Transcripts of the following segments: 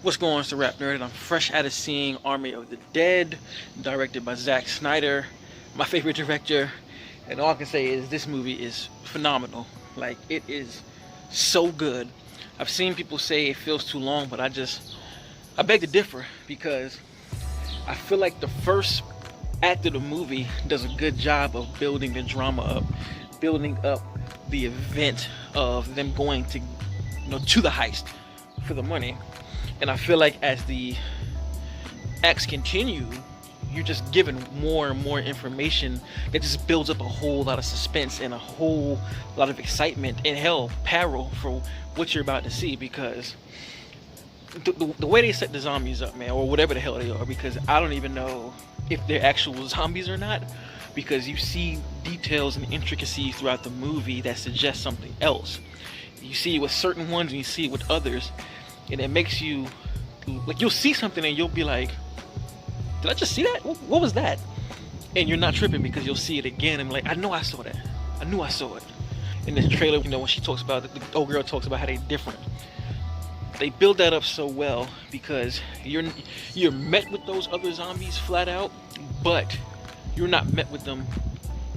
What's going on, it's the RapNerd, and I'm fresh out of seeing Army of the Dead, directed by Zack Snyder, my favorite director, and all I can say is this movie is phenomenal. Like, it is so good. I've seen people say it feels too long, but I beg to differ, because I feel like the first act of the movie does a good job of building the drama up, building up the event of them going to the heist for the money. And I feel like as the acts continue, you're just given more and more information that just builds up a whole lot of suspense and a whole lot of excitement and hell, peril for what you're about to see. Because the way they set the zombies up, man, or whatever the hell they are, because I don't even know if they're actual zombies or not, because you see details and intricacies throughout the movie that suggest something else. You see it with certain ones and you see it with others, and it makes you, like, you'll see something and you'll be like, did I just see that? What was that? And you're not tripping because you'll see it again and like, I know I saw that. I knew I saw it. In this trailer, when she talks about, the old girl talks about how they're different. They build that up so well because you're met with those other zombies flat out, but you're not met with them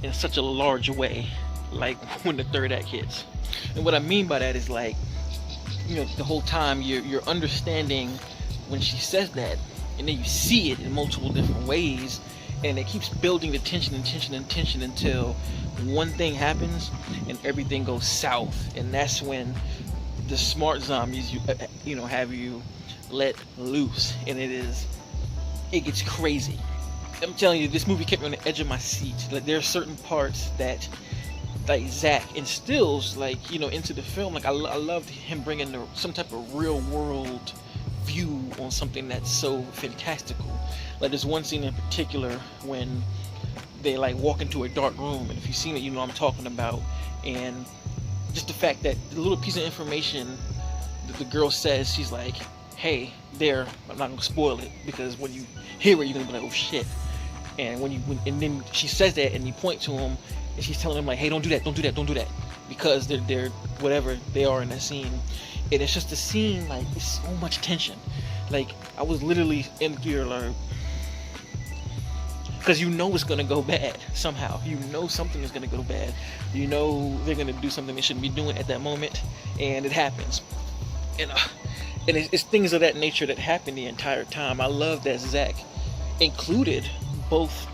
in such a large way like when the third act hits. And what I mean by that is, like, the whole time you're understanding when she says that, and then you see it in multiple different ways, and it keeps building the tension and tension and tension until one thing happens and everything goes south. And that's when the smart zombies have you let loose, and it gets crazy. I'm telling you, this movie kept me on the edge of my seat. Like, there are certain parts that, like, Zack instills, like, into the film. Like, I loved him bringing some type of real world view on something that's so fantastical. Like, there's one scene in particular when they, like, walk into a dark room, and if you've seen it, you know what I'm talking about. And just the fact that the little piece of information that the girl says, she's like, hey, there, I'm not gonna spoil it, because when you hear it, you're gonna be like, oh shit. And and then she says that, and you point to him, and she's telling him, like, hey, don't do that, don't do that, don't do that, because they're whatever they are in that scene. And it's just a scene, like, it's so much tension. Like, I was literally in gear alert, because it's gonna go bad somehow. Something is gonna go bad. They're gonna do something they shouldn't be doing at that moment, and it happens. And it's things of that nature that happen the entire time. I love that Zack included both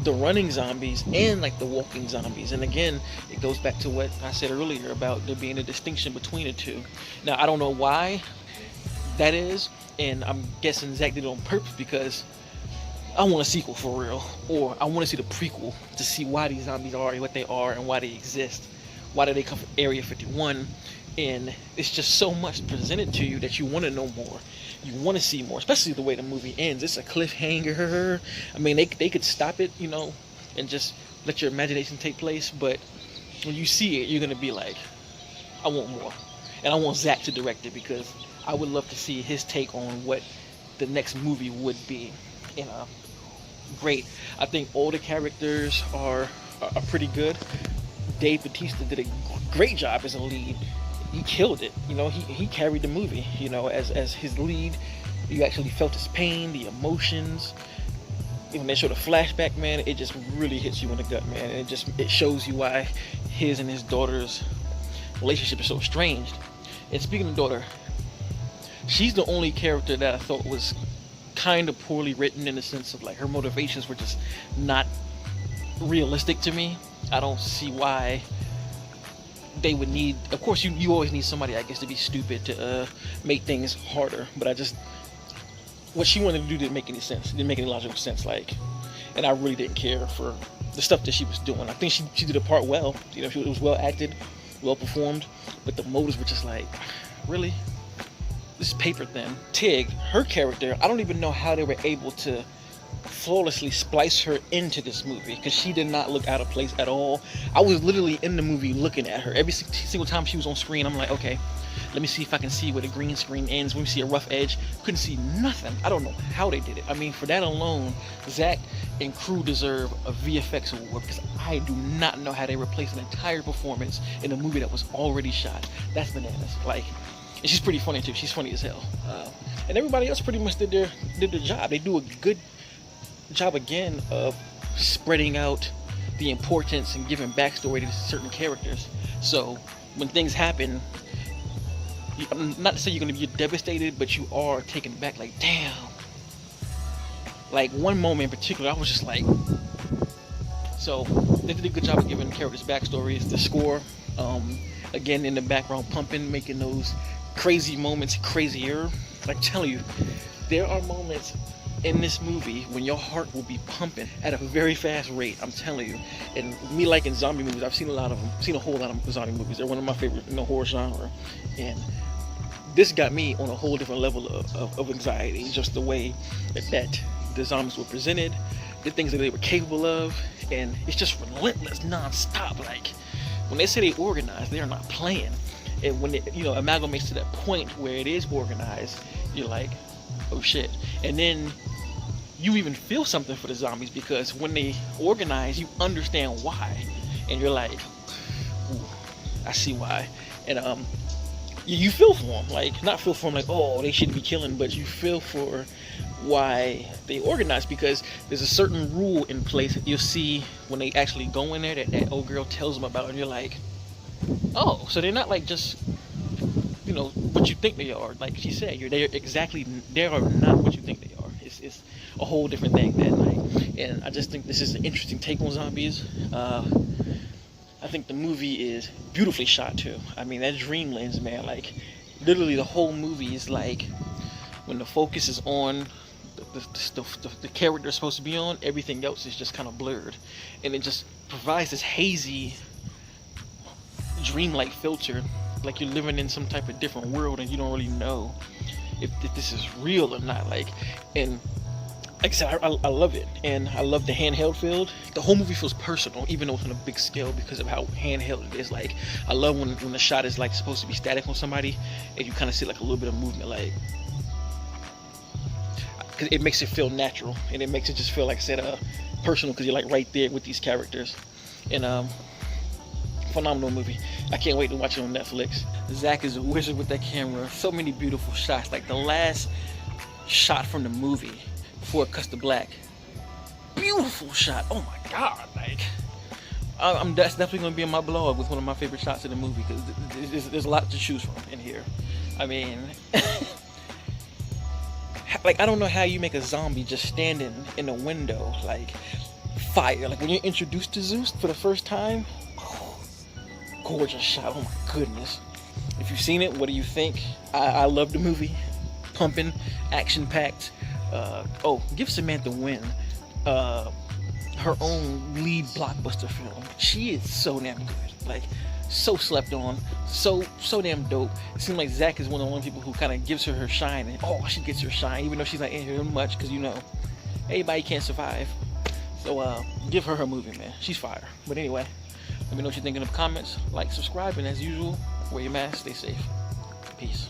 the running zombies and, like, the walking zombies. And again, it goes back to what I said earlier about there being a distinction between the two. Now, I don't know why that is, and I'm guessing Zack did it on purpose, because I want a sequel for real, or I want to see the prequel to see why these zombies are what they are and why they exist. Why do they come from Area 51? And it's just so much presented to you that you want to know more. You want to see more, especially the way the movie ends. It's a cliffhanger. I mean, they could stop it, and just let your imagination take place. But when you see it, you're going to be like, I want more. And I want Zack to direct it, because I would love to see his take on what the next movie would be. Great. I think all the characters are pretty good. Dave Bautista did a great job as a lead. He killed it. He carried the movie. As his lead, you actually felt his pain, the emotions. When they show the flashback, man, it just really hits you in the gut, man. And it shows you why his and his daughter's relationship is so estranged. And speaking of daughter, she's the only character that I thought was kind of poorly written, in the sense of, like, her motivations were just not realistic to me. I don't see why they would need, of course you always need somebody, I guess, to be stupid to make things harder, but what she wanted to do didn't make any sense. It didn't make any logical sense, like, and I really didn't care for the stuff that she was doing. I think she did the part well. It was well acted, well performed, but the motives were just like, really? This is paper thin. Tig, her character, I don't even know how they were able to flawlessly splice her into this movie, because she did not look out of place at all. I was literally in the movie looking at her. Every single time she was on screen, I'm like, okay, let me see if I can see where the green screen ends. Let me see a rough edge. Couldn't see nothing. I don't know how they did it. I mean, for that alone, Zack and crew deserve a VFX award, because I do not know how they replaced an entire performance in a movie that was already shot. That's bananas. Like, and she's pretty funny too. She's funny as hell. and everybody else pretty much did their job. They do a good job again of spreading out the importance and giving backstory to certain characters. So when things happen, not to say you're gonna be devastated, but you are taken back. Like, damn. Like one moment in particular, I was just like. So they did a good job of giving characters backstories. The score, again in the background pumping, making those crazy moments crazier. Like, telling you, there are moments in this movie when your heart will be pumping at a very fast rate. I'm telling you. And me liking zombie movies, I've seen a lot of them. Seen a whole lot of zombie movies. They're one of my favorite in the horror genre. And this got me on a whole different level of anxiety. Just the way that the zombies were presented, the things that they were capable of, and it's just relentless, non-stop. Like, when they say they organize, they are not playing. And when it, amalgamates to that point where it is organized, you're like, oh shit. And then you even feel something for the zombies, because when they organize, you understand why, and you're like, ooh, I see why. And you feel for them, like, not feel for them like, oh, they shouldn't be killing, but you feel for why they organize, because there's a certain rule in place that you'll see when they actually go in there that old girl tells them about, and you're like, oh, so they're not like just what you think they are. Like she said, they are not what you think they are. It's a whole different thing that night. And I just think this is an interesting take on zombies. I think the movie is beautifully shot too. I mean, that dream lens, man, like literally the whole movie is like, when the focus is on the character is supposed to be on, everything else is just kind of blurred, and it just provides this hazy, dreamlike filter, like you're living in some type of different world, and you don't really know if this is real or not. Like, and like I said, I love it, and I love the handheld feel. The whole movie feels personal, even though it's on a big scale, because of how handheld it is. Like, I love when the shot is like supposed to be static on somebody, and you kind of see like a little bit of movement, like. Cause it makes it feel natural, and it makes it just feel, like I said, personal, because you're like right there with these characters. And phenomenal movie. I can't wait to watch it on Netflix. Zach is a wizard with that camera. So many beautiful shots. Like the last shot from the movie before it cuts to black. Beautiful shot. Oh my god! Like, that's definitely going to be in my blog with one of my favorite shots of the movie, because there's a lot to choose from in here. I mean. Like, I don't know how you make a zombie just standing in a window, like, fire. Like, when you're introduced to Zeus for the first time, oh, gorgeous shot, oh my goodness. If you've seen it, what do you think? I love the movie. Pumping, action-packed. Give Samantha Wynn her own lead blockbuster film. She is so damn good. Like, so slept on, so damn dope. It seems like Zach is one of the people who kind of gives her shine, and she gets her shine, even though she's not in here much, because everybody can't survive. So give her movie, man. She's fire. But anyway, let me know what you're thinking in the comments. Like, subscribe, and as usual, wear your mask, stay safe. Peace.